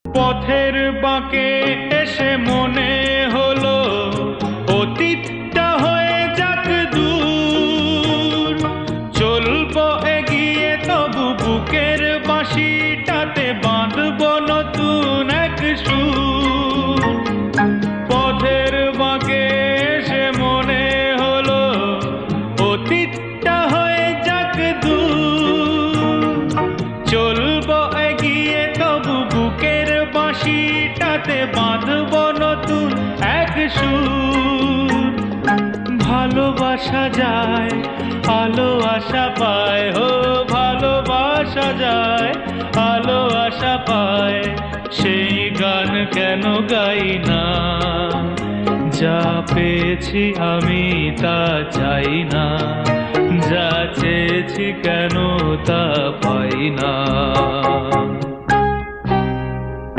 পথের বাঁকে এসে মনে হলো অতীতটা হয়ে যাক দূর, চলবো এগিয়ে তবু বুকের বাঁশিটাতে বাঁধবো নতুন এক সুর। পথের বাঁকে এসে মনে হলো অতীতটা হয়ে যাক দূর, চলবো এগিয়ে তবু বুকের বাঁশিটাতে বাঁধবো নতুন এক সুর। ভালোবাসা যায় আলো আশা পায়, হো ভালোবাসা যায় আলো আশা পায়, সেই গান কেন গাই না? যা পেয়েছি আমি তা চাই না, যা চেয়েছি কেন তা পাই না।